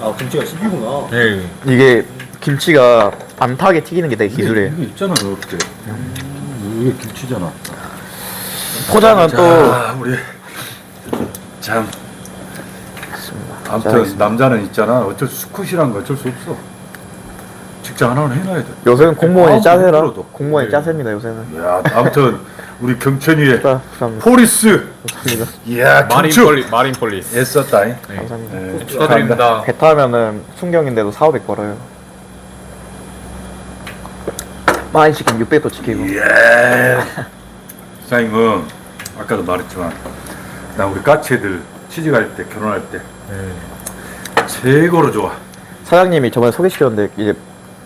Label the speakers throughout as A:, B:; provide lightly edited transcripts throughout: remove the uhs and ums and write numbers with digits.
A: 아 김치가 씹히구나.
B: 네.
C: 이게 김치가 안 타게 튀기는 게 되게 기술이에요.
D: 이게 있잖아 이렇게. 이게 김치잖아.
C: 포장은 또
D: 자, 우리 참. 아무튼 남자는 있잖아. 어쩔 수 스쿠시란 거 어쩔 수 없어. 직장 하나는 해놔야 돼.
C: 요새는 공무원이 짜세라.
D: 힘들어도.
C: 공무원이
D: 네.
C: 짜셉니다 요새는.
D: 야, 아무튼 우리 경천이의
C: 감사합니다.
D: 포리스.
C: 감사합니다.
D: 이야,
B: 마린 폴리스.
D: 애썼다잉.
B: 네.
C: 감사합니다.
D: 네,
B: 축하드립니다.
C: 배 타면은 순경인데도 4,500 벌어요. 많이 치킨 600도 치키고.
D: 예. 사장님은 아까도 말했지만 나 우리 까치애들 취직할 때 결혼할 때 최고로 좋아.
C: 사장님이 저번에 소개시켰는데 이제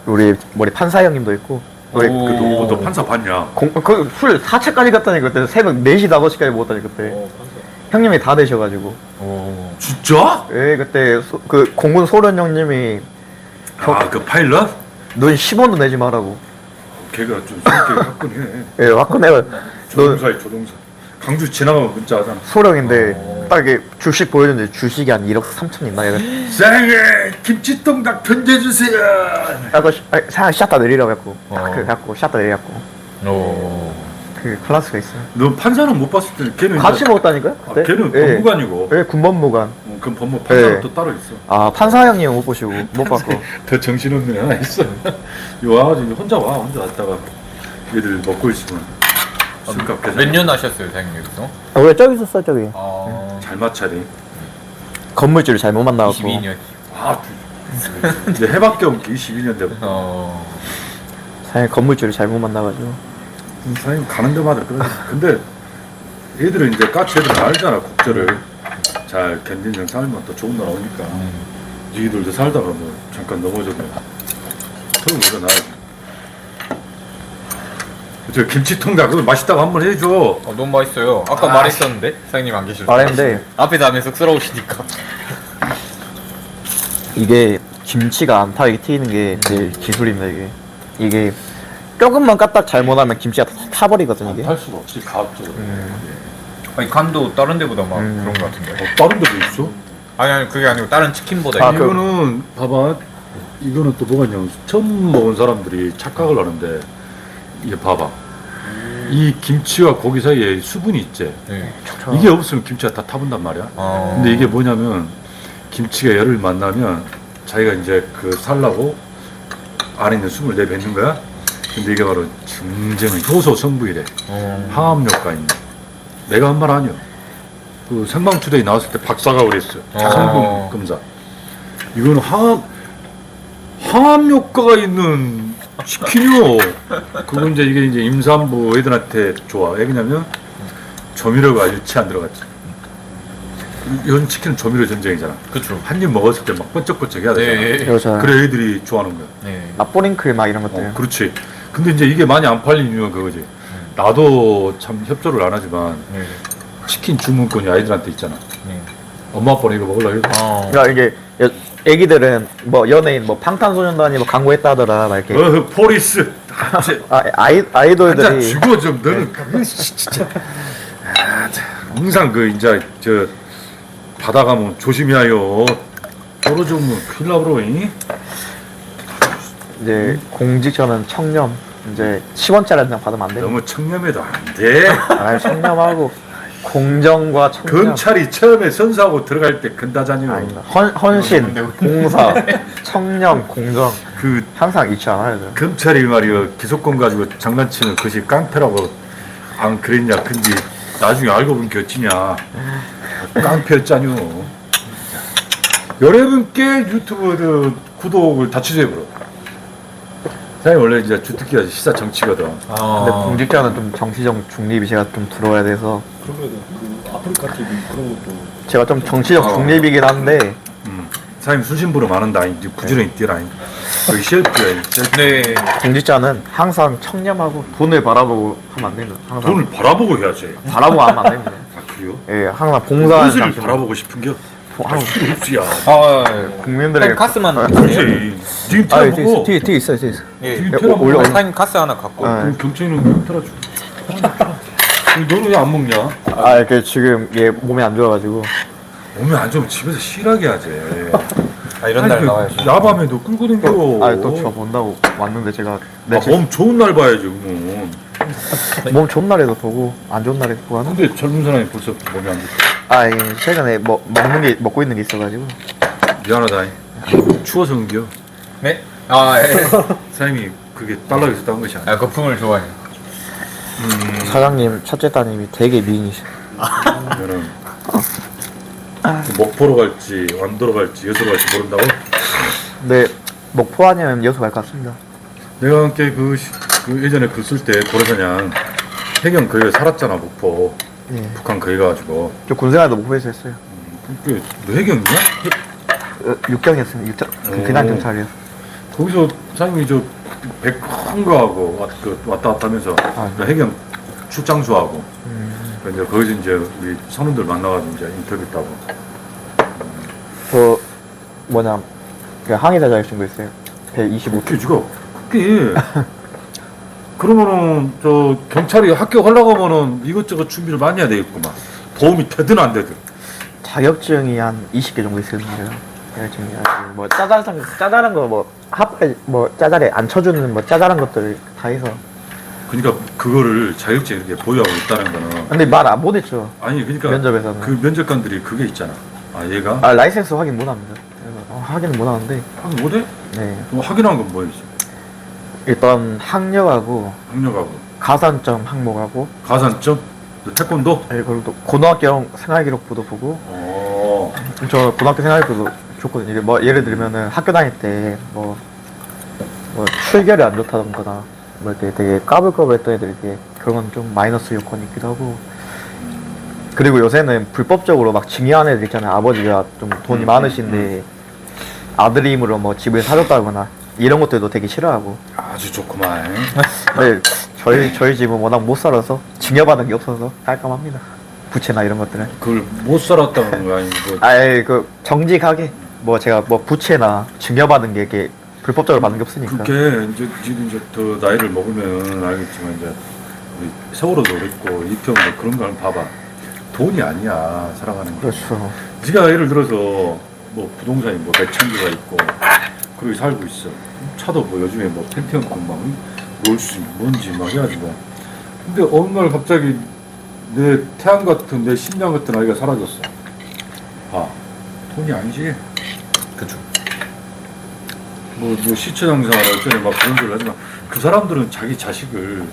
C: 우리 머리 판사 형님도 있고 우리
B: 오.
D: 너 판사 봤냐?
C: 그술 4차까지 갔다니 그때 새벽 4시 5시까지 먹었다니 그때 형님이 다 되셔가지고
B: 오.
D: 진짜?
C: 예 그때 그 공군 소련 형님이
D: 아, 그 파일럿?
C: 넌 10원도 내지 말라고
D: 걔가 좀 성격이 화끈해.
C: 예 화끈해요 너
D: 조동사에 조동사. 강주 지나가면 문자 하잖아.
C: 소령인데 딱 이게 주식 보여줬는데 주식이 한 1억 3천 있나 얘가
D: 사장님 김치통닭 편지해주세요.
C: 아까 사장 샷다 내리라고 했고
B: 어.
C: 그 갖고 샷다 내리갖고
B: 오.
C: 그 클래스가 있어요
D: 너 판사는 못 봤을 때 걔는
C: 같이
D: 이제-
C: 먹었다니까요
D: 아,
C: 그때?
D: 걔는
C: 예.
D: 법무관이고.
C: 예 군법무관
D: 그럼 법무 판사는
C: 예.
D: 또 따로 있어.
C: 아 판사 형님은 못 보시고 못 봤고
D: 더 정신없는 애 하나 있어. 이거 와가지고 혼자 왔다가 얘들 먹고 있으면 술값 계산.
B: 몇 년 하셨어요, 사장님 여기서?
C: 아, 왜 저기 있었어 저기
D: 잘 맞춰야 돼.
C: 건물주를 잘못 만나갖고
B: 22년.
D: 아, 이제 해밖에 없게 22년 되고.
C: 사장님 건물주를 잘못 만나가지고
D: 사장님 가는 데마다 그래. 근데 얘들은 이제 까치 애들은 알잖아 국절을 잘 견딘 살면 또 좋은 나라 오니까. 니들도 살다가 뭐 잠깐 넘어져도 털고 일어나야지. 저 김치통닭 그거 맛있다고 한번 해줘.
B: 너무 맛있어요. 아까 말했었는데 사장님 안 계실 때.
C: 말했는데
B: 앞에서 하면 쑥스러우시니까.
C: 이게 김치가 안 타게 튀기는 게 제일 기술입니다 이게 조금만 까딱 잘못하면 김치가 타버리거든 이게
D: 할 수가 없지 가압적으로.
B: 아니 간도 다른 데보다 막 그런 거 같은데.
D: 다른 데도 있어?
B: 아니 그게 아니고 다른 치킨보다.
C: 아,
B: 이게.
D: 이거는 봐봐. 이거는 또 뭐가 있냐면 처음 먹은 사람들이 착각을 하는데 이게 봐봐. 이 김치와 고기 사이에 수분이 있지.
B: 네.
D: 이게 없으면 김치가 다 타본단 말이야. 근데 이게 뭐냐면 김치가 열을 만나면 자기가 이제 그 살라고 안에 있는 수분을 내뱉는 거야. 근데 이게 바로 증증은 효소 성분이래. 항암 효과 있는. 내가 한 말 아니야. 그 생방투데이 나왔을 때 박사가 그랬어. 성분 검사. 이거는 항암 효과가 있는 치킨이요. 그건 이제 이게 이제 임산부 애들한테 좋아. 왜냐면 조미료가 일치 안 들어갔지. 이런 치킨은 조미료 전쟁이잖아.
B: 그쵸.
D: 한 입 먹었을 때 막 번쩍번쩍 해야 되잖아.
B: 네.
C: 그렇죠
D: 그래 애들이 좋아하는 거야.
B: 네.
C: 맛보링클 막 이런 것들
D: 그렇지. 근데 이제 이게 많이 안 팔리는 이유가 그거지. 나도 참 협조를 안 하지만
B: 네.
D: 치킨 주문권이 아이들한테 있잖아.
B: 네.
D: 엄마 아빠는 이거 먹으려고 해도
C: 그러니까 이게 애기들은 뭐 연예인 뭐 방탄소년단이 뭐 광고했다 하더라 막 이렇게
D: 포리스. 한잔
C: 아이돌들이
D: 주고 좀 너는 진짜 항상 그 이제 저 바다 가면 조심해요. 떨어지면 큰일 나버려.
C: 이제 공직전은 청렴 이제 10원짜리 한 장 받으면 안 돼요
D: 너무 청렴해도 안 돼.
C: 아 청렴하고 공정과 청렴
D: 경찰이 처음에 선수하고 들어갈 때 근다자녀.
C: 아닙니다. 헌신, 봉사, 청렴, 공정
D: 그
C: 항상 잊지 않아야 돼요.
D: 검찰이 말이야 기소권 가지고 장난치는 것이 깡패라고 안 그랬냐. 근데 나중에 알고 보니 어찌냐. 깡패였잖요. 여러분께 유튜브 구독을 다 취소해버려. 사장님 원래 이제 주특기가 시사 정치거든.
C: 근데 공직자는 좀 정치적 중립이 제가 좀 들어야 돼서
A: 그러면 그 아프리카 TV 그런 것도
C: 제가 좀 정치적 중립이긴 한데
D: 사장님 수신부로 많은다. 이제 부지런히 뛰라. 여기 셰프야.
B: 네.
C: 공직자는 항상 청렴하고 돈을 바라보고 하면 안 됩니다. 항상
D: 돈을 바라보고 해야지.
C: 바라보고 하면 안 됩니다.
D: 아 그래요?
C: 예, 항상 봉사하는
D: 무엇을
C: 정신.
D: 바라보고 싶은겨? 필요 없지야.
C: 국민들에게
B: 카스만.
D: 그렇지. 지금
C: 아,
D: 틀어보고.
C: 뒤에 있어.
B: 예.
C: 올려.
B: 사장님 카스 하나 갖고.
C: 아,
D: 그럼 경찰은 틀어줘. 너는 왜 안 먹냐?
C: 아, 이게 지금 얘 몸이 안 좋아가지고
D: 몸이 안 좋으면 집에서 실하게 하지.
B: 아 이런 날
D: 그
B: 나와야지.
D: 야밤에 너 끌고 댕겨.
C: 아또 저 본다고 왔는데 제가
D: 몸 좋은 날 봐야지 그러면.
C: 몸 좋은 날에도 보고 안 좋은 날에도 보고 하는.
D: 근데 젊은 사람이 벌써 몸이 안 좋다.
C: 아 예, 최근에 뭐 먹고 있는 게 있어가지고.
D: 미안하다. 추워서 그겨.
B: 네? 아 예.
D: 사장님이 그게 달러에서 딴 것이 아니야.
B: 아 거품을 좋아해.
C: 사장님 첫째 따님이 되게 미인이셔.
D: 그러면은 목포로 갈지 완도로 갈지 여수로 갈지 모른다고?
C: 근데 목포 아니면 여수 갈 것 같습니다.
D: 내가 함께 그 예전에 글 쓸 때 고래사냥 해경 거기에 살았잖아 목포.
C: 예.
D: 북한 거기 가가지고.
C: 저 군생활도 목포에서 했어요.
D: 너 해경이야?
C: 6경이었습니다. 그날 경찰이요.
D: 거기서 사장님이 저 백한가하고 왔다 갔다 하면서 나 해경 출장수하고 이제 거기서 이제 우리 선원들 만나가지고 이제 인터뷰했다고.
C: 저 뭐냐 그 항해자 자격증도 있어요. 125.
D: 어떻게 죽어? 그게 그러면은 저 경찰이 합격하려고 하면은 이것저것 준비를 많이 해야 되겠구만. 도움이 되든 안 되든.
C: 자격증이 한 20개 정도 있습니다. 자격증이 뭐 짜잘한 거 뭐 합발 뭐 짜잘해 안 쳐주는 뭐 짜잘한 것들 다 해서.
D: 그러니까 그거를 자격증 이렇게 보유하고 있다는 거는
C: 근데 말 안 보냈죠.
D: 아니 그러니까
C: 면접에서는.
D: 그 면접관들이 그게 있잖아. 아 얘가
C: 아 라이센스 확인 못 합니다. 그래서 확인은 못 하는데.
D: 확인 못해?
C: 네.
D: 뭐 확인한 건 뭐였어?
C: 일단 학력하고
D: 학력하고
C: 가산점 항목하고
D: 가산점, 너 태권도.
C: 그리고 또 고등학교 생활기록부도 보고. 저 고등학교 생활기록부도 좋거든요. 이게 뭐 예를 들면은 학교 다닐 때 뭐 출결이 안 좋다던거나 뭐 이렇게 되게 까불까불했던 애들에게 그런 건 좀 마이너스 요건이 있기도 하고. 그리고 요새는 불법적으로 막 증여한 애들 있잖아요. 아버지가 좀 돈이 많으신데 아들 힘으로 뭐 집을 사줬다거나 이런 것들도 되게 싫어하고.
D: 아주 좋구만.
C: 네, 저희 집은 워낙 못 살아서 증여받은 게 없어서 깔끔합니다. 부채나 이런 것들은.
D: 그걸 못 살았다는 거 아니고.
C: 아예 그 정직하게 뭐 제가 뭐 부채나 증여받은 게 이렇게 불법적으로 받는 게 없으니까.
D: 그게 이제 지금 이제 더 나이를 먹으면 알겠지만 이제 우리 세월호도 그랬고 이태원도 그런 걸 봐봐. 돈이 아니야 살아가는 게.
C: 그렇죠.
D: 네가 예를 들어서 뭐 부동산이 뭐 몇천 개가 있고 그러고 살고 있어. 차도 뭐 요즘에 뭐 펜티엄급 막 롤스 뭔지 막 해가지고. 근데 어느 날 갑자기 내 태양 같은 내 신장 같은 아이가 사라졌어. 아 돈이 아니지.
B: 그쵸.
D: 뭐 시체장사나 어쩌네 막 그런 소리 하지만 그 사람들은 자기 자식을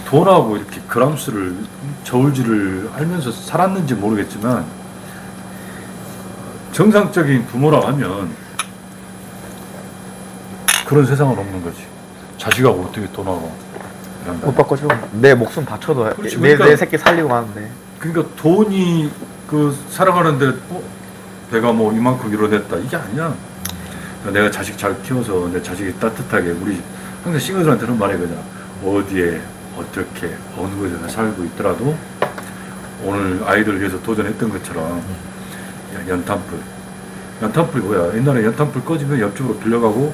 D: 돈하고 이렇게 그람수를 저울질을 하면서 살았는지 모르겠지만 정상적인 부모라 하면 그런 세상은 없는 거지. 자식하고 어떻게 돈하고 이런다.
C: 못 바꿔줘. 내 목숨 바쳐도
D: 그렇지,
C: 내
D: 그러니까-
C: 새끼 살리고 하는데.
D: 그러니까 돈이 그 살아가는데 내가 뭐 이만큼 이뤄냈다 이게 아니야. 내가 자식 잘 키워서 내 자식이 따뜻하게 우리 항상 싱어들한테는 말해거든. 어디에 어떻게 어느 곳에서 살고 있더라도 오늘 아이들 위해서 도전했던 것처럼 연탄불이 뭐야. 옛날에 연탄불 꺼지면 옆집으로 빌려가고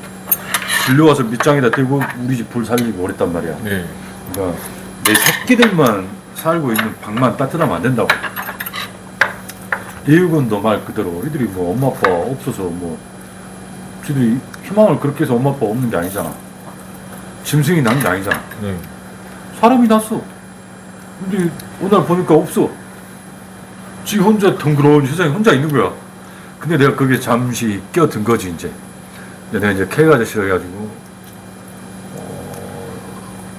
D: 빌려와서 밑장에다 들고 우리 집 불 살리고 그랬단 말이야.
B: 네.
D: 그러니까 내 새끼들만 살고 있는 방만 따뜻하면 안 된다고. 이육은도 말 그대로 애들이 뭐 엄마 아빠 없어서 뭐 지들이 희망을 그렇게 해서 엄마 아빠 없는 게 아니잖아. 짐승이 난 게 아니잖아.
B: 네.
D: 사람이 났어. 근데 오늘 보니까 없어. 지 혼자 덩그러운 세상에 혼자 있는 거야. 근데 내가 거기에 잠시 끼어든 거지 이제. 근데 내가 이제 K 아저씨를 해가지고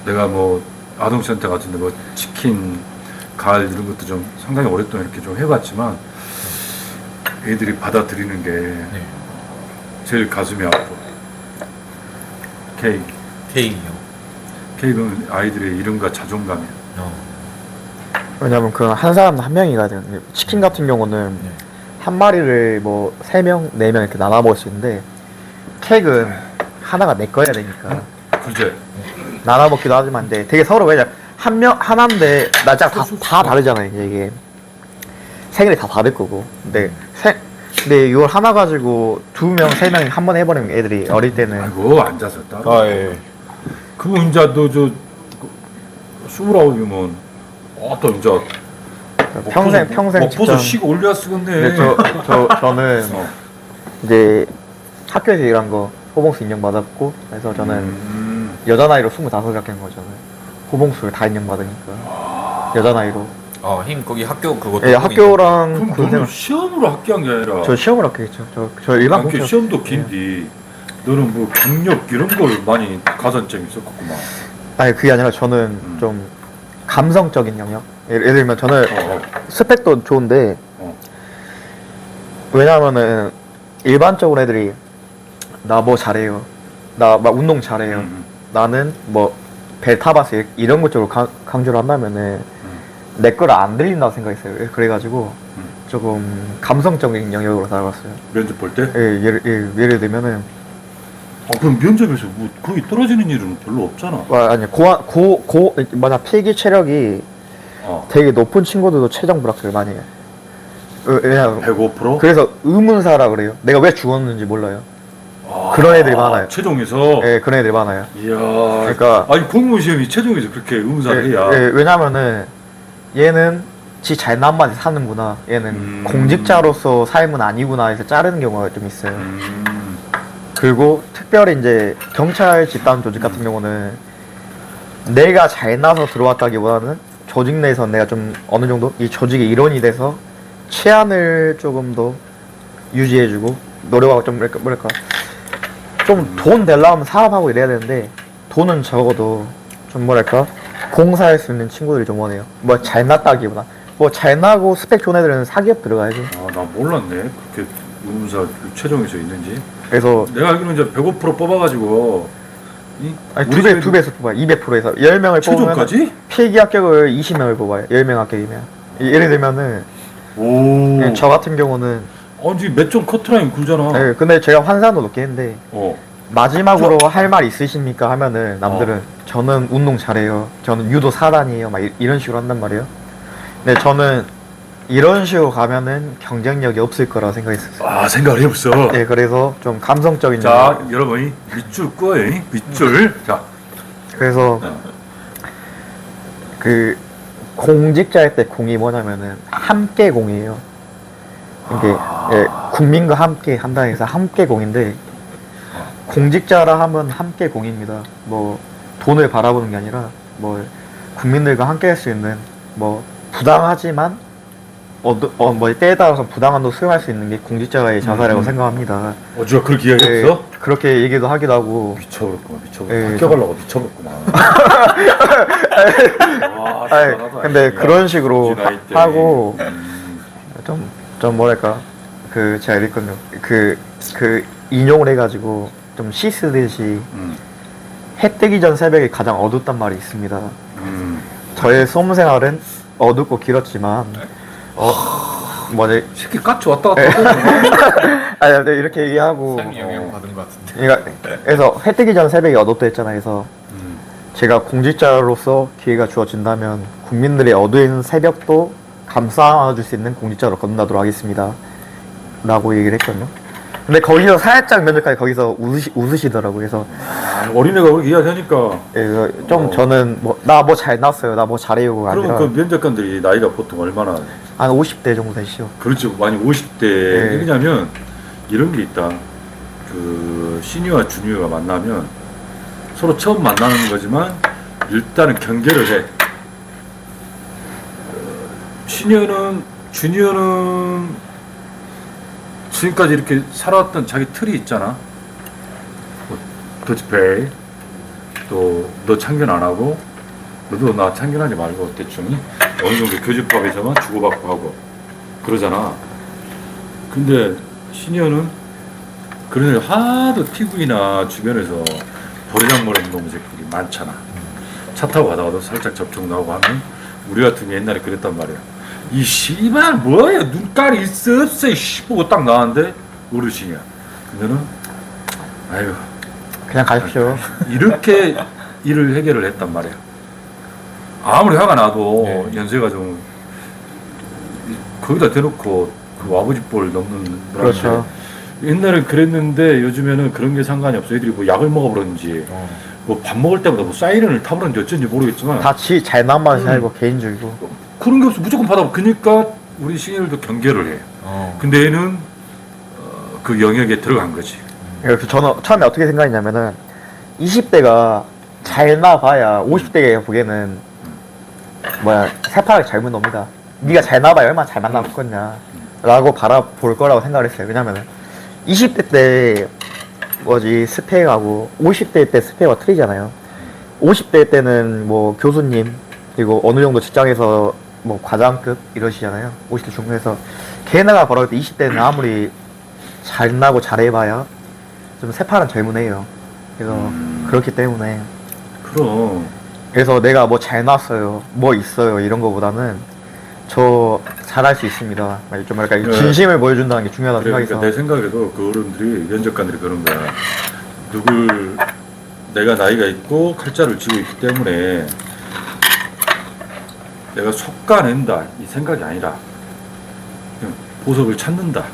D: 내가 뭐 아동센터 같은데 뭐 치킨, 가을 이런 것도 좀 상당히 오랫동안 이렇게 좀 해봤지만 애들이 받아들이는 게
B: 네.
D: 제일 가슴이 아파. K.
B: K요.
D: K는 아이들의 이름과 자존감이야.
C: 왜냐면 그 한 사람 한 명이거든. 치킨 같은 경우는
B: 네.
C: 한 마리를 뭐 3명, 4명 이렇게 나눠 먹을 수 있는데 케이크는 하나가 내 거야 되니까
D: 그제
C: 나눠 먹기도 하지만 이제 되게 서로 왜냐 한 명 하나인데 날짜 다 다르잖아요. 이게 생일이 다 다를 거고. 근데 이걸 하나 가지고 2명, 3명이 한 번에 해버리면 애들이 어릴 때는.
D: 아이고 앉아서 따로.
B: 아 예.
D: 그거 이제 너저 29이면 또 이제
C: 평생
D: 먹고서
C: 직장.
D: 씩 올려 쓰겠네.
C: 근데 저는
D: 어.
C: 이제 학교에서 일한 거 호봉수 인정받았고 그래서 저는 여자 나이로 25살 합격한 거잖아요. 호봉수를 다 인정받으니까 여자 나이로.
B: 힘 거기 학교 그것도.
C: 예, 학교랑
D: 그럼
C: 그
D: 너는
C: 생각.
D: 시험으로 합격한 게 아니라
C: 저 시험을 합격했죠. 저 일반
D: 이렇게
C: 공채.
D: 시험도 긴디 너는 뭐 경력 이런 걸 많이 가산점이 있었겠구만.
C: 아니 그게 아니라 저는 좀 감성적인 영역. 예를 들면 저는 스펙도 좋은데
D: 어.
C: 왜냐하면은 일반적으로 애들이 나 뭐 잘해요. 나 막 운동 잘해요. 나는 뭐 배 타봤어요. 이런 것 쪽으로 강조를 한다면은 내 거를 안 들린다고 생각했어요. 그래가지고 조금 감성적인 영역으로 살아갔어요.
D: 면접 볼 때?
C: 예, 예를 들면은
D: 그럼 면접에서 뭐 거기 떨어지는 일은 별로 없잖아.
C: 아니 만약 필기 체력이
D: 어.
C: 되게 높은 친구들도 최종 불합격을 많이 해요. 왜냐면
D: 105%?
C: 그래서 의문사라 그래요. 내가 왜 죽었는지 몰라요. 그런 애들이 많아요.
D: 최종에서?
C: 예, 그런 애들이 많아요.
D: 이야.
C: 그러니까
D: 아니 공무원 시험이 최종에서 그렇게 의문사를 해야.
C: 왜냐면은 얘는 지 잘난맛이 사는구나. 얘는 공직자로서 삶은 아니구나 해서 자르는 경우가 좀 있어요. 그리고 특별히 이제 경찰 집단 조직 같은 경우는 내가 잘나서 들어왔다기보다는 조직 내에서 내가 좀 어느 정도 이 조직의 일원이 돼서 치안을 조금 더 유지해주고 노력하고 좀 뭐랄까 좀 돈 되려면 사업하고 이래야 되는데 돈은 적어도 좀 뭐랄까 공사할 수 있는 친구들이 좀 원해요. 뭐 잘났다기보다 뭐 잘나고 스펙 좋은 애들은 사기업 들어가야지.
D: 나 몰랐네. 그렇게 의문사 최종에서 있는지.
C: 그래서
D: 내가 알기로는 이제 105% 뽑아가지고
C: 아니
D: 우리 집에도
C: 두 배에서 뽑아요. 200%에서 10명을 뽑으면
D: 최종까지?
C: 필기 합격을 20명을 뽑아요. 10명 합격이면. 예를 들면은
D: 오.
C: 저 같은 경우는
D: 아니 몇점 커트라인 굴잖아.
C: 네, 근데 제가 환산도 높게 했는데
D: 어.
C: 마지막으로 할 말 있으십니까 하면은 남들은 저는 운동 잘해요. 저는 유도 4단이에요. 막 이런 식으로 한단 말이에요. 근데 저는 이런 식으로 가면은 경쟁력이 없을 거라 생각했었어요.
D: 생각을 해봤어.
C: 네, 그래서 좀 감성적인
D: 자, 여러분이 밑줄 꺼요. 밑줄. 자.
C: 그래서 그 공직자일 때 공이 뭐냐면은 함께 공이에요. 이게 예, 국민과 함께 한다 해서 함께 공인데 공직자라 하면 함께 공입니다. 뭐 돈을 바라보는 게 아니라 뭐 국민들과 함께 할 수 있는 뭐 부당하지만 뭐 때에 따라서 부당한 도 수용할 수 있는 게 공직자의 자세라고 생각합니다.
D: 어제가 그렇게 이야기했어?
C: 그렇게 얘기도 하기도 하고
D: 미쳐버렸구만.
C: 예,
D: 합격하려고 미쳐버렸구만. 와,
C: 아니,
D: 대단하다.
C: 근데 그런 식으로
D: 우리 나이 때.
C: 하고 좀 뭐랄까 그 제가 읽거든요. 그 인용을 해가지고 좀 시 쓰듯이 해 뜨기 전 새벽이 가장 어둡단 말이 있습니다. 저의 수험 생활은 어둡고 길었지만 뭐지?
D: 새끼 깍지 왔다 갔다 하잖아.
C: 아니 근데 이렇게 얘기하고
B: 삶이 영향 받은 것 같은데.
C: 그래서 해 뜨기 전 새벽이 어둡다 했잖아요. 그래서 제가 공직자로서 기회가 주어진다면 국민들의 어두운 새벽도 감싸줄 수 있는 공직자로 거듭나도록 하겠습니다. 라고 얘기를 했거든요. 근데 거기서 살짝 면접까지 거기서 웃으시더라고요. 그래서
D: 어린애가 그렇게 이야기하니까.
C: 그래서 좀 저는 나 뭐 잘 나왔어요. 나 뭐 잘해요가
D: 그러면
C: 아니라
D: 그 면접관들이 나이가 보통 얼마나?
C: 한 50대 정도 되시죠.
D: 그렇죠. 많이 50대.
C: 네.
D: 왜냐면 이런 게 있다. 그 시니어와 주니어가 만나면 서로 처음 만나는 거지만 일단은 경계를 해. 주니어는 지금까지 이렇게 살아왔던 자기 틀이 있잖아. 뭐, 터치페이, 또 너 참견 안 하고, 너도 나 참견하지 말고 대충 어느 정도 교집합에서만 주고받고 하고 그러잖아. 근데 시니어는 그런 애들 하도 TV나 주변에서 버르장머리 놈 새끼들이 많잖아. 차 타고 가다가도 살짝 접촉 나오고 하면 우리 같은 게 옛날에 그랬단 말이야. 이 씨발 뭐야 눈깔이 있어 없어 씨 보고 딱 나왔는데 어르신이야. 근데는 아유
C: 그냥 가십시오.
D: 이렇게 일을 해결을 했단 말이야. 아무리 화가 나도
B: 네.
D: 연세가 좀 거기다 대놓고 그 아버지 볼 넘는
C: 그렇죠.
D: 옛날엔 그랬는데 요즘에는 그런 게 상관이 없어. 애들이 뭐 약을 먹어버렸는지 뭐 밥 먹을 때마다 뭐 사이렌을 타버렸는지 어쩐지 모르겠지만
C: 다 잘난만 살고 개인주의고.
D: 그런 게 없어. 무조건 받아. 그러니까 우리 시니어들도 경계를 해. 근데 얘는 그 영역에 들어간 거지.
C: 그래서 저는 처음에 어떻게 생각했냐면은 20대가 잘 나봐야 50대가 보기에는 뭐야 새파랗게 젊은 놈이다. 네가 잘 나봐야 얼마나 잘 만나겠냐 라고 바라볼 거라고 생각을 했어요. 왜냐면은 20대 때 뭐지 스펙하고 50대 때 스펙과 틀리잖아요. 50대 때는 뭐 교수님 그리고 어느 정도 직장에서 뭐 과장급 이러시잖아요. 50대 중에서 걔네가 벌어올 때 20대는 아무리 잘 나고 잘해봐야 좀 새파란 젊은 애예요. 그래서 그렇기 때문에
D: 그럼
C: 그래서 내가 뭐 잘 나왔어요 뭐 있어요 이런 거보다는 저 잘할 수 있습니다. 좀 뭐랄까
D: 네.
C: 진심을 보여준다는 게 중요하다고
D: 그러니까
C: 생각해서
D: 내 생각에도 그 어른들이 면접관들이 그런 거야. 누굴 내가 나이가 있고 칼자를 쥐고 있기 때문에 내가 속가낸다 이 생각이 아니라 그냥 보석을 찾는다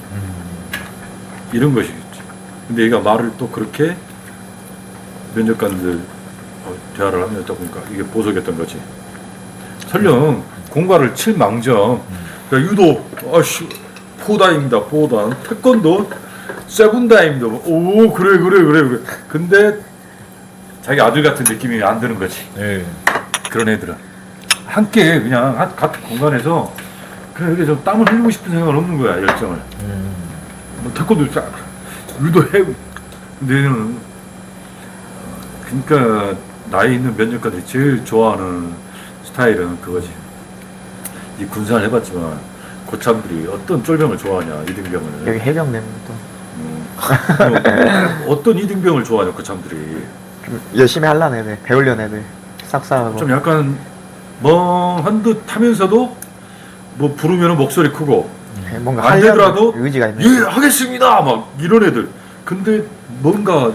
D: 이런 것이겠지. 근데 얘가 말을 또 그렇게 면접관들 대화를 하면 했다 보니까 이게 보석이었던 거지. 설령 공과를 칠망정 그러니까 유도 아씨 포다입니다. 포다 태권도 세븐다입니다. 오 그래 근데 자기 아들 같은 느낌이 안 드는 거지.
B: 네.
D: 그런 애들은 함께 그냥 같은 공간에서 그냥 이렇게 좀 땀을 흘리고 싶은 생각은 없는 거야. 열정을 뭐 태권도 쫙 유도해. 근데 얘는 그러니까 나이 있는 면접관들이 제일 좋아하는 스타일은 그거지. 이 군생활 해봤지만 고참들이 어떤 쫄병을 좋아하냐 이등병을.
C: 여기 해병대는 또
D: 어떤 이등병을 좋아하냐 고참들이.
C: 좀 열심히 하려는 애들 배우려는 애들 싹싹하고
D: 좀 약간 멍한 듯 하면서도 뭐 부르면 목소리 크고
C: 뭔가
D: 안
C: 하려는
D: 되더라도
C: 의지가 있는
D: 예 하겠습니다 막 이런 애들. 근데 뭔가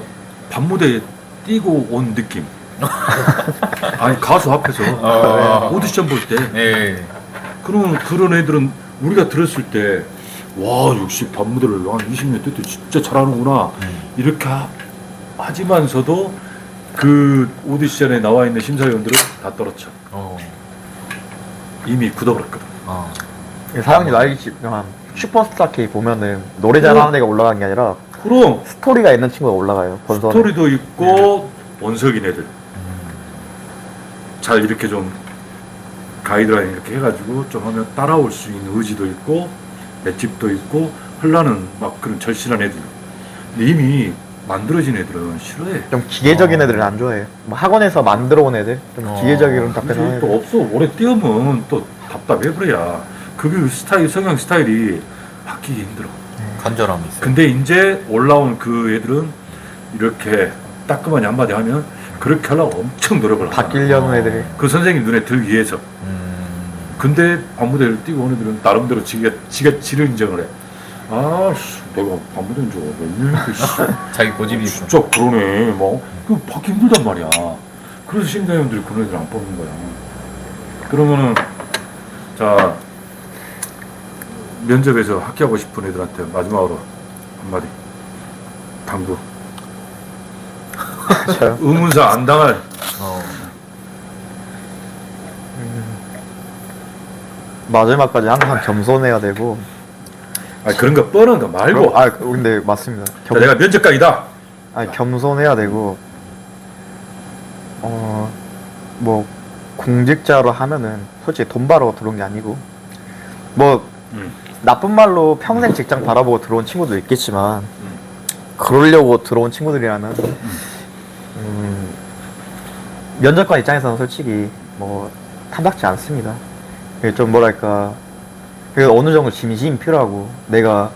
D: 밤무대에 뛰고 온 느낌. 아니 가수 앞에서 오디션 볼 때
B: 네.
D: 그런 애들은 우리가 들었을 때 와 역시 밤무대를 한 20년 뛰도 진짜 잘하는구나 이렇게 하지만서도 그 오디션에 나와 있는 심사위원들은 다 떨어져. 이미 굳어버렸거든.
C: 사장님 알겠지만 슈퍼스타 K 보면은 노래 잘하는 애가 올라가는 게 아니라
D: 그럼
C: 스토리가 있는 친구가 올라가요. 본선에.
D: 스토리도 있고 원석인 애들 잘 이렇게 좀 가이드라인 이렇게 해가지고 좀 하면 따라올 수 있는 의지도 있고 맷집도 있고 흘러는 막 그런 절실한 애들. 근데 이미 만들어진 애들은 싫어해.
C: 좀 기계적인 애들은 안 좋아해요. 뭐 학원에서 만들어 온 애들 좀 기계적이로 답변하는
D: 근데 또
C: 애들.
D: 없어. 오래 뛰어면 또 답답해 버려야. 그게 스타일 성향 스타일이 바뀌기 힘들어.
B: 간절함이 있어요.
D: 근데 이제 올라온 그 애들은 이렇게 따끔하게 한마디 하면 그렇게 하려고 엄청 노력을 하잖아.
C: 바뀌려는 애들이
D: 그 선생님 눈에 들기 위해서. 근데 밤무대를 뛰고 온 애들은 나름대로 지가 지를 인정을 해. 아씨 내가 밤무대인 줄 알았네.
B: 자기 고집이 있고.
D: 진짜 그러네. 그 받기 힘들단 말이야. 그래서 심사위원들이 그런 애들 안 뽑는 거야. 그러면은 자 면접에서 합격하고 싶은 애들한테 마지막으로 한마디 당부.
C: 저요?
D: 의문사 안 당할.
C: 마지막까지 항상 겸손해야 되고.
D: 그런 거 뻔한 거 말고.
C: 근데 맞습니다.
D: 자, 내가 면접관이다.
C: 겸손해야 되고. 뭐 공직자로 하면은 솔직히 돈 벌어 들어온 게 아니고 뭐 나쁜 말로 평생 직장 바라보고 들어온 친구도 있겠지만 그러려고 들어온 친구들이라면 면접관 입장에서는 솔직히 뭐 탐탁지 않습니다. 좀 뭐랄까 어느 정도 진심이 필요하고 내가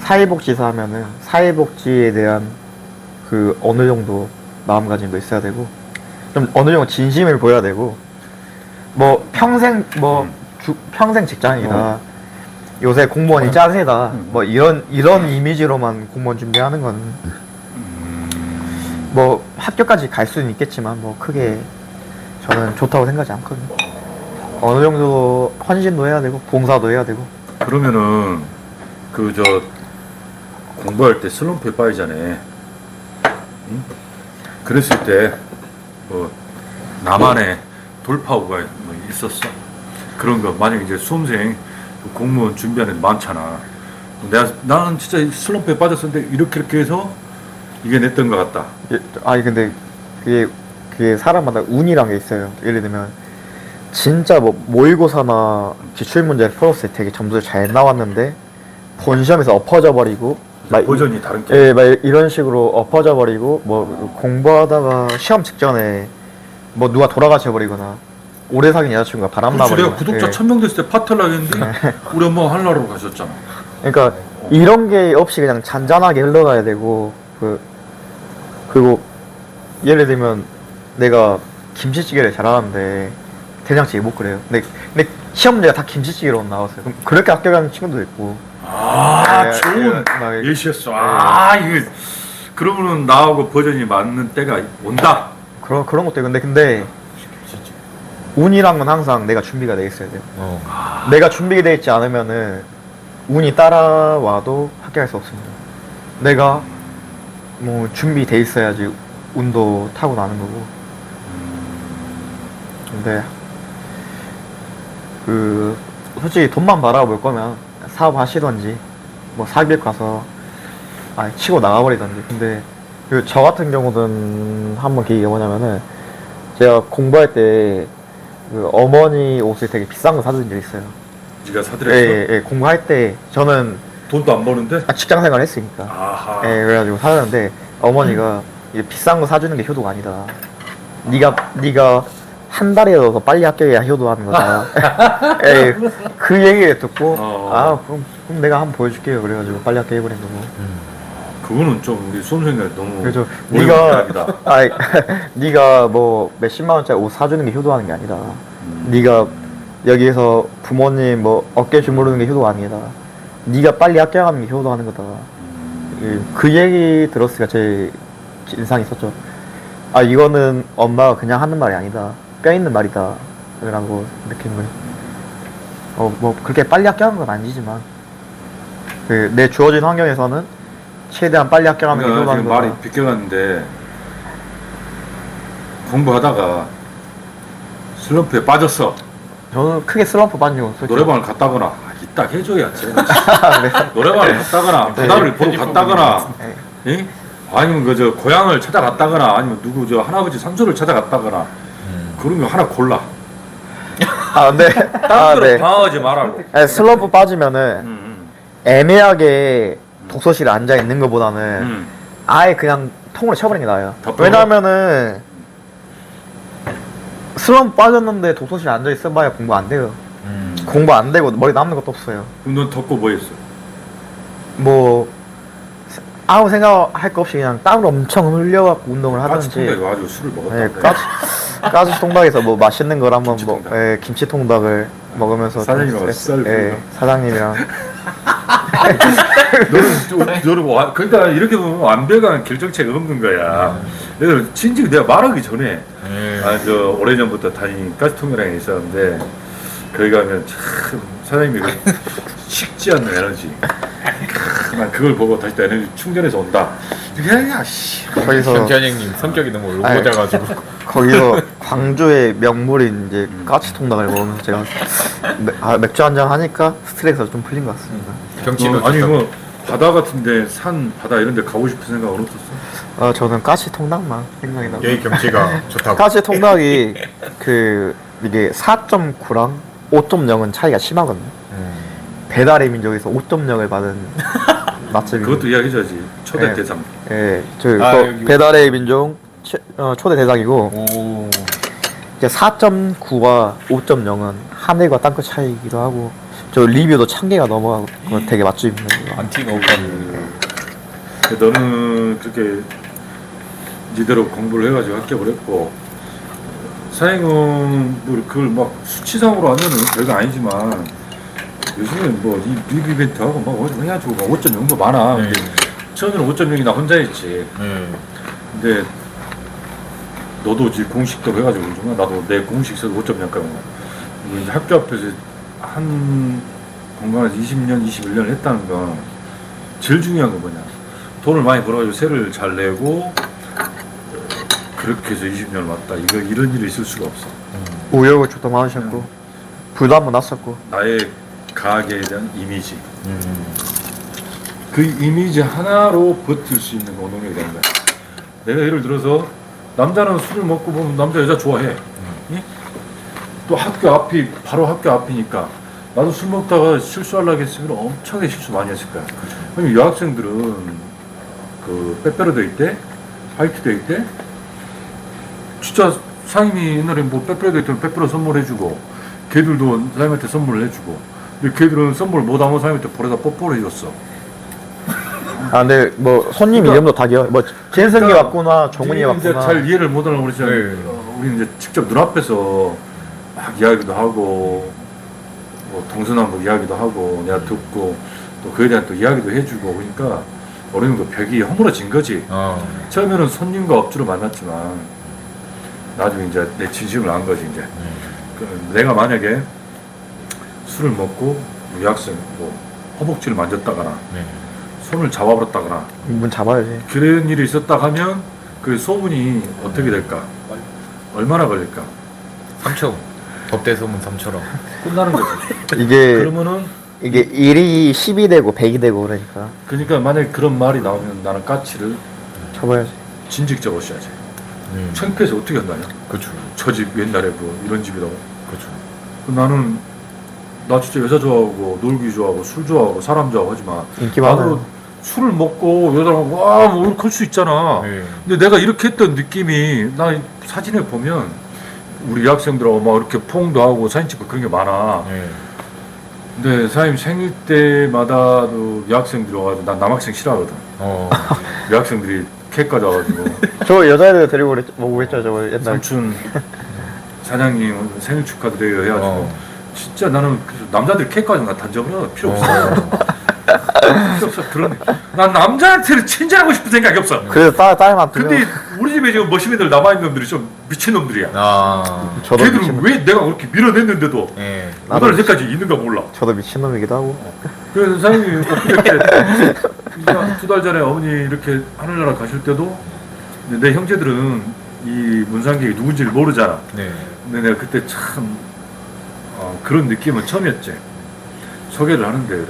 C: 사회복지사 하면은 사회복지에 대한 그 어느 정도 마음가짐도 있어야 되고 좀 어느 정도 진심을 보여야 되고 뭐 평생 평생 직장이다 요새 공무원이 짜세다 뭐 이런 이미지로만 공무원 준비하는 건 뭐 학교까지 갈 수는 있겠지만 뭐 크게 저는 좋다고 생각하지 않거든요. 어느 정도 헌신도 해야 되고 봉사도 해야 되고.
D: 그러면은 공부할 때 슬럼프에 빠지잖아. 응? 그랬을 때 나만의 돌파구가 뭐 있었어. 그런 거 만약에 이제 수험생 공무원 준비하는 애 많잖아. 나는 진짜 슬럼프에 빠졌었는데 이렇게 해서 이겨냈던 것 같다.
C: 아니 근데 그게 사람마다 운이란 게 있어요. 예를 들면 진짜 뭐 모의고사나 기출문제를 풀었을 때 되게 점수를 잘 나왔는데 본 시험에서 엎어져 버리고 막
D: 버전이 다른 게.
C: 예, 막 이런 식으로 엎어져 버리고 뭐 공부하다가 시험 직전에 뭐 누가 돌아가셔 버리거나 오래 사귄 여자친구가 바람나
D: 그렇지, 내가
C: 버리거나
D: 구독자
C: 예.
D: 1000명 됐을 때 파탈락 했는데 우리 엄마가 한라로 가셨잖아.
C: 그러니까 이런 게 없이 그냥 잔잔하게 흘러가야 되고 그리고 예를 들면 내가 김치찌개를 잘하는데 된장찌개 못 그래요. 근데 시험 문제가 다 김치찌개로 나왔어요. 그럼 그렇게 합격하는 친구도 있고.
D: 아,
C: 예,
D: 좋은
C: 막
D: 예시였어. 아, 이게 그러면은 나하고 버전이 맞는 때가 온다.
C: 그런 것도 있고 근데 운이란 건 항상 내가 준비가 돼 있어야 돼요. 내가 준비돼 있지 않으면은 운이 따라와도 합격할 수 없습니다. 내가 뭐 준비돼 있어야지 운도 타고 나는 거고. 근데 솔직히 돈만 바라볼 거면 사업 하시던지 뭐 사기업 가서 치고 나가버리던지. 근데 저 같은 경우는 한번 계기가 뭐냐면은 제가 공부할 때 어머니 옷을 되게 비싼 거 사준 적이 있어요.
D: 네가 사드렸어?
C: 예, 공부할 때 저는
D: 돈도 안 버는데?
C: 직장 생활 했으니까.
D: 아하.
C: 예, 그래가지고 사줬는데 어머니가 이게 비싼 거 사주는 게 효도가 아니다. 네가 한 달이라도 더 빨리 합격해야 효도하는 거다. 예, 그 얘기를 듣고 그럼 내가 한번 보여줄게요. 그래가지고 빨리 합격해버린 거고.
D: 그거는 좀 우리 수험생들 너무
C: 그렇죠.
D: 네가
C: 네가 뭐 몇십만 원짜리 옷 사주는 게 효도하는 게 아니다. 네가 여기에서 부모님 뭐 어깨 주무르는 게 효도가 아니다. 네가 빨리 합격하는 게 효도하는 거다. 그 얘기 들었으니까 제 인상이 있었죠. 이거는 엄마가 그냥 하는 말이 아니다. 뼈 있는 말이다. 라고 느낀 거예요. 뭐 그렇게 빨리 합격하는 건 아니지만 내 주어진 환경에서는 최대한 빨리 합격하는 게 효도하는 거다.
D: 말이 비껴갔는데 공부하다가 슬럼프에 빠졌어.
C: 저는 크게 슬럼프 빠진 적은 없어요.
D: 노래방을 갔다거나 이따 해줘야지. 노래방을 갔다거나 바다를 보러 갔다거나 예? 아니면 그저 고향을 찾아갔다거나 아니면 누구 저 할아버지 산소를 찾아갔다거나 그런 거 하나 골라.
C: 네.
D: 방어하지 말라고.
C: 슬럼프 빠지면은 애매하게 독서실에 앉아 있는 것보다는 아예 그냥 통으로 쳐버리는 게 나아요. 왜냐면은 슬럼프 빠졌는데 독서실에 앉아 있어봐야 공부 안 돼요. 공부 안 되고 머리 남는 것도 없어요.
D: 그럼 넌 덮고 뭐 했어?
C: 뭐 아무 생각할 거 없이 그냥 땀을 엄청 흘려갖고 운동을 하든지.
D: 까치통닭이 와가지고 술을 먹었다.
C: 네, 까치 통닭에서 뭐 맛있는 걸 한번
D: 김치통닭.
C: 김치 통닭을 먹으면서
D: 사장님하고 썰
C: 사장님이랑
D: 너는 그러니까 이렇게 보면 완벽한 결정체가 없는 거야. 그래서 진즉 내가 말하기 전에 저 오래전부터 다니는 가스통이랑 있었는데 거기 가면 참 사장님이 식지 않는 에너지. 난 그걸 보고 다시 또 에너지 충전해서 온다. 야, 씨.
C: 거기서
B: 경태형님 성격이 너무 울고자가지고
C: 거기서 광주의 명물인 이제 까치 통닭을 먹으면서 제가 맥주 한잔 하니까 스트레스가 좀 풀린 것 같습니다.
B: 경치는
D: 아니 뭐 바다 같은데 산 바다 이런 데 가고 싶은 생각은 없었어?
C: 저는 까치 통닭만 생각이 나고.
B: 여기 경치가 좋다고.
C: 까치 통닭이 이게 4.9랑 5.0은 차이가 심하거든요. 배달의 민족에서 5.0을 받은 맛집이.
D: 그것도 이야기해줘야지. 초대
C: 네.
D: 대상.
C: 예,
B: 여기.
C: 배달의 민족 초대 대상이고
B: 오.
C: 이제 4.9과 5.0은 하늘과 땅끝 차이기도 하고 저 리뷰도 1000개가 넘어가고 되게 맛집입니다.
B: 안티가 오빠는
D: 너는 그렇게 니대로 공부를 해가지고 합격을 했고 사행은 뭐 그걸 막 수치상으로 하면은 별거 아니지만 요즘엔 뭐이 리뷰 이벤트하고 막 해가지고 막 5.0도 많아. 근데 처음에는 5.0이 나 혼자 했지. 근데 너도 이제 공식도 해가지고 그러잖아. 나도 내 공식 써서 5.0까지 이제 학교 앞에서 한 공간에서 20년, 21년을 했다는 건 제일 중요한 거 뭐냐. 돈을 많이 벌어가지고 세를 잘 내고 그렇게 해서 20년을 왔다. 이런 일이 있을 수가 없어.
C: 우여곡절도 많으셨고 불도 한번 났었고.
D: 나의 가게에 대한 이미지. 그 이미지 하나로 버틸 수 있는 원동력이 되는 거야. 내가 예를 들어서 남자는 술을 먹고 보면 남자 여자 좋아해. 예? 또 학교 앞이 바로 학교 앞이니까 나도 술 먹다가 실수하려고 했으면 엄청나게 실수 많이 했을 거야. 그럼 여학생들은 그 빼빼로데이 때, 화이트데이 때 진짜 사장님이 옛날에 뭐 빼빼로데이 때는 빼빼로 선물해주고 걔들도 사장님한테 선물을 해주고 근데 걔들은 선물 못 하면 사장님한테 볼에다 뽀뽀를 해줬어.
C: 아 근데 뭐 손님
D: 그러니까-
C: 이름도 다 기억. 뭐 진승이
D: 그러니까
C: 왔구나, 정훈이
D: 우리는 이제
C: 왔구나.
D: 잘 이해를 못하는 우리
B: 네.
D: 우리는 이제 직접 눈앞에서 막 이야기도 하고 뭐 동서남북 이야기도 하고 내가 듣고 또 그에 대한 또 이야기도 해주고 그러니까 어느 정도 벽이 허물어진 거지. 처음에는 손님과 업주로 만났지만 나중에 이제 내 진심을 안 거지 이제. 그 내가 만약에 술을 먹고 여학생 뭐 허벅지를 만졌다거나 손을 잡아버렸다거나
C: 문 잡아야지.
D: 그런 일이 있었다 하면 그 소문이 어떻게 될까? 얼마나 걸릴까?
B: 3초. 법대 소문 3초럼.
D: 끝나는 거지.
C: 이게
D: 그러면은
C: 이게 1이 10이 되고 100이 되고 그러니까
D: 그러니까 만약에 그런 말이 나오면 나는 까치를
C: 잡아야지.
D: 진즉 접어셔야지. 창피해서 어떻게 한다냐?
B: 그렇죠.
D: 저 집 옛날에 그 이런 집이라고.
B: 그렇죠.
D: 나는 나 진짜 여자 좋아하고 놀기 좋아하고 술 좋아하고 사람 좋아하고 하지만
C: 인기
D: 나도
C: 많아요.
D: 술을 먹고 여자랑 와뭐 이렇게 할 수 있잖아.
B: 네.
D: 근데 내가 이렇게 했던 느낌이 나 사진에 보면 우리 여학생들하고 막 이렇게 포옹도 하고 사진 찍고 그런 게 많아.
B: 네.
D: 근데 사장님 생일 때마다도 여학생들이 와가지고 난 남학생 싫어하거든. 여학생들이 케이크 가져와가지고
C: 저 여자애들 데리고 오고 했죠 저거 옛날.
D: 삼촌 사장님 생일 축하드려요 해가지고 진짜 나는 남자들 케이크까지 나 던져버려 필요 없어. 필요 없어. 그런 난 남자한테는 친절하고 싶은 생각이 없어.
C: 그래서 딸만
D: 근데 우리 집에 지금 머신애들 남아있는 놈들이 좀 미친 놈들이야.
C: 저도
D: 걔들은
C: 미친
D: 왜 내가 그렇게 밀어냈는데도
B: 네.
C: 나도
D: 오늘 때까지 있는가 몰라.
C: 저도 미친놈이기도 하고.
D: 그래서 사장님이 엊그저께 2달 전에 어머니 이렇게 하늘나라 가실 때도 내 형제들은 이 문상객이 누군지를 모르잖아.
B: 네.
D: 근데 내가 그때 참 그런 느낌은 처음이었지. 소개를 하는데 그래.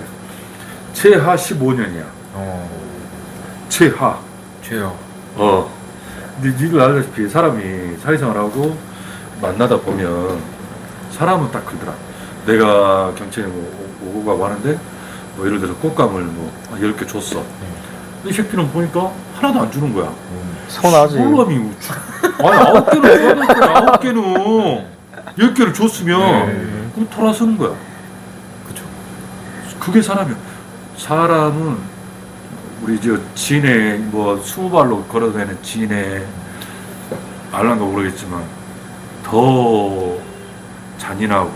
D: 최하 15년이야. 최하.
B: 최요.
D: 근데 니들 알다시피 사람이 사회생활하고 만나다 보면 사람은 딱 그러더라. 내가 경찰에 뭐 오고 가고 하는데 뭐 예를 들어서 꽃감을 뭐 10개 줬어. 이 새끼는 보니까 하나도 안 주는 거야.
C: 서운하지.
D: 몰람이 아니 9개는 줘야 될 거야. 9개는 10개를 줬으면 그럼 돌아서는 거야.
B: 그쵸.
D: 그게 사람이야. 사람은 우리 저 진해 뭐 20발로 걸어다니는 진해 알란가 모르겠지만 더 잔인하고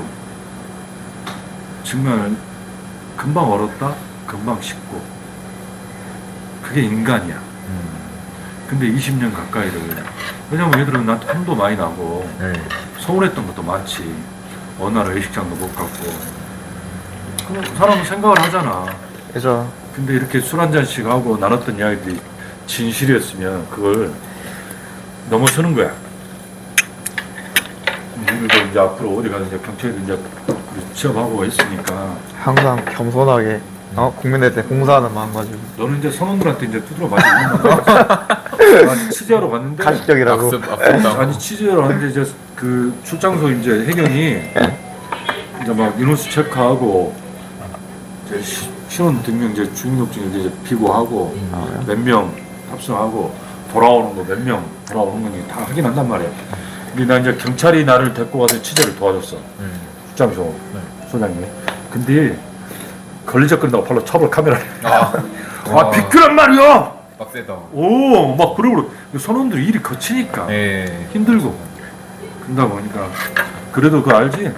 D: 정말 금방 얼었다 금방 식고 그게 인간이야. 근데 20년 가까이를 왜냐면 얘들은 나한테 혼도 많이 나고
B: 네.
D: 서운했던 것도 많지. 어느 날 외식장도 못 갔고 그럼 사람은 생각을 하잖아.
C: 그죠.
D: 근데 이렇게 술 한 잔씩 하고 나눴던 이야기들이 진실이었으면 그걸 넘어서는 거야. 우리도 이제 앞으로 어디 가서 이제 경찰도 이제 취업하고 있으니까
C: 항상 겸손하게 국민들한테 공사하는 마음 가지고.
D: 너는 이제 선원들한테 이제 두드려 맞고 있는 거야. 나 취재하러 갔는데
C: 가식적이라고.
D: 아니 취재하러 갔는데 이제 그 출장소 이제 해경이 이제 막 인원수 체크하고 이제 신원 등명 이제 주민등록증 이제 비고하고 몇 명 탑승하고 돌아오는 거 몇 명 돌아오는 거니 다 확인한단 말이야. 근데 나 이제 경찰이 나를 데리고 가서 취재를 도와줬어. 출장소 소장님이. 근데 걸리적거린다고 발로 쳐볼 카메라를. 비켜란 말이야.
B: 빡세다.
D: 오, 막 그러고 선원들이 일이 거치니까
B: 네.
D: 힘들고 그러다 보니까 그래도 그거 알지?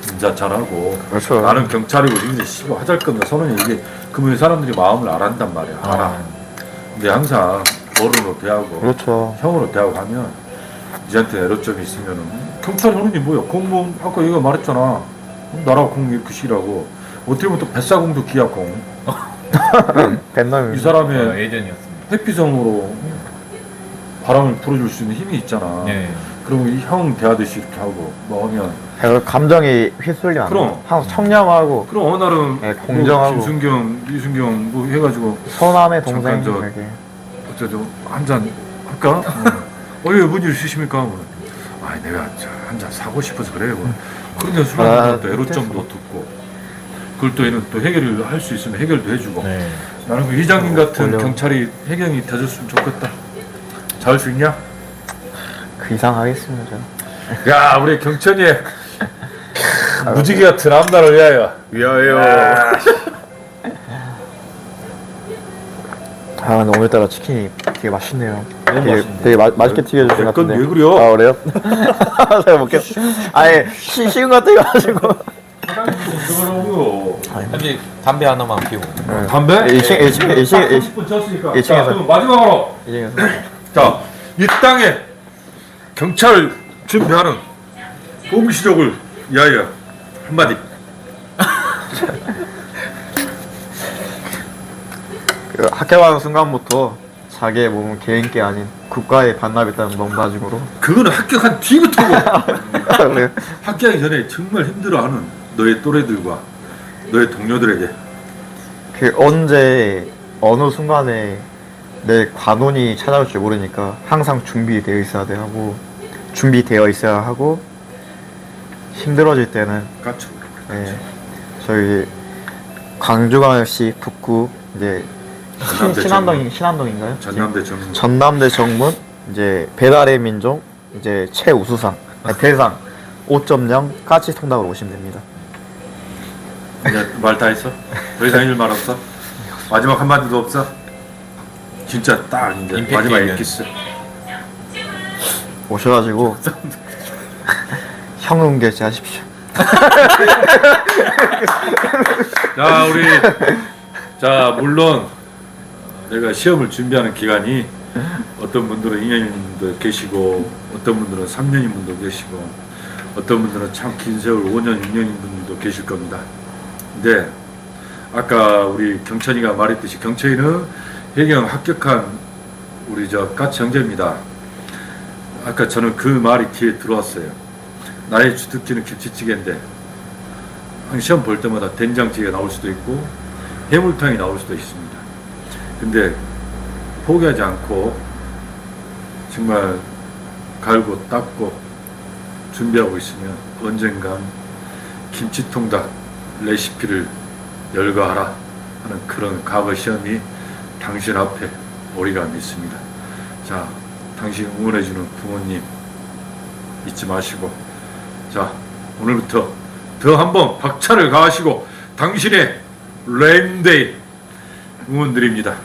D: 진짜 잘하고
C: 그렇죠.
D: 나는 경찰이고 이제 씨고 하잘 건데 선원이 이게 그러면 사람들이 마음을 알았단 말이야. 알아. 근데 항상 어른으로 대하고
C: 그렇죠.
D: 형으로 대하고 하면 니한테 애로점이 있으면은 경찰 선원이 뭐야? 공무원 아까 얘가 말했잖아. 나라고 공 이렇게 쉬라고. 어떻게 보면 또 뱃사공도 기약공.
C: 뱃놈이.
D: 이 사람의
B: 예전이었습니다.
D: 회피성으로 바람을 불어줄 수 있는 힘이 있잖아.
B: 네.
D: 그러면 이 형 대하듯이 이렇게 하고 뭐 하면
C: 감정이 휘둘리면 안 돼.
D: 그럼.
C: 항상 청렴하고
D: 그럼 어느 날은
C: 네, 공정하고.
D: 뭐 김순경, 이순경 뭐 해가지고
C: 서남의 동생
D: 잠깐 저-
C: 이렇게.
D: 어쩌죠 한잔 할까? 왜 문의를 주십니까? 아 내가 한 잔 사고 싶어서 그래요. 그런데 술
C: 아,
D: 한잔 또 애로점도 듣고 그걸 또 얘는 또 해결을 할 수 있으면 해결도 해주고
B: 네.
D: 나는 그 이장님 같은
C: 어려워.
D: 경찰이 해경이 돼줬으면 좋겠다. 잘할 수 있냐?
C: 그 이상 하겠습니다.
D: 야 우리 경천이의 무지개 같은 앞날을 위하여.
B: 위하여.
C: 아 근데 오늘따라 치킨이 되게 맛있네요.
B: 너무 맛있네.
C: 되게 맛있게 튀겨주신 것
D: 내건
C: 같은데.
D: 왜 그래요?
C: 아 그래요? 제가 먹겠. 아예 식은 것 같아가지고.
D: 그러고요.
B: 현지 담배 하나만 피우고.
D: 담배?
C: 1층
D: 30분 쳤으니까.
C: 이 층에서.
D: 자, 그럼 마지막으로
C: 이제
D: 자, 이 땅에 경찰을 준비하는 공시족을 위하여 한마디.
C: 그 학교 가는 순간부터 자기의 몸은 개인 게 아닌 국가의 반납했다는 명바짐으로.
D: 그거는 합격한 뒤부터고
C: 그래요?
D: 합격하기 전에 정말 힘들어하는 너의 또래들과 너의 동료들에게
C: 그 언제 어느 순간에 내 관원이 찾아올지 모르니까 항상 준비되어 있어야 돼 하고 준비되어 있어야 하고 힘들어질 때는
D: 까쳐.
C: 예, 저희 광주광역시 북구 이제 신안동인가요?
D: 전남대 정
C: 전남대 정문 이제 배달의 민족 이제 최우수상 아니, 대상 5.0 까치 통닭으로 오시면 됩니다.
D: 이제 말 다 했어? 더 이상 일 말 없어? 마지막 한마디도 없어? 진짜 딱 이제
B: 임팩트
D: 마지막
B: 있는.
D: 엑기스.
C: 오셔가지고 현금 결제하십시오.
D: 자 우리 자 물론 내가 시험을 준비하는 기간이 어떤 분들은 2년인 분도 계시고 어떤 분들은 3년인 분도 계시고 어떤 분들은 참 긴 세월 5년 6년인 분들도 계실 겁니다. 근데 아까 우리 경천이가 말했듯이 경천이는 해경 합격한 우리 저 까치 형제입니다. 아까 저는 그 말이 귀에 들어왔어요. 나의 주특기는 김치찌개인데 시험 볼 때마다 된장찌개가 나올 수도 있고 해물탕이 나올 수도 있습니다. 근데 포기하지 않고 정말 갈고 닦고 준비하고 있으면 언젠간 김치통닭 레시피를 열거하라 하는 그런 과거 시험이 당신 앞에 오리라 믿습니다. 자, 당신 응원해주는 부모님 잊지 마시고 자, 오늘부터 더 한번 박차를 가하시고 당신의 레인데이 응원드립니다.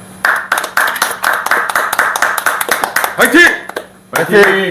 D: 화이팅!
C: 화이팅!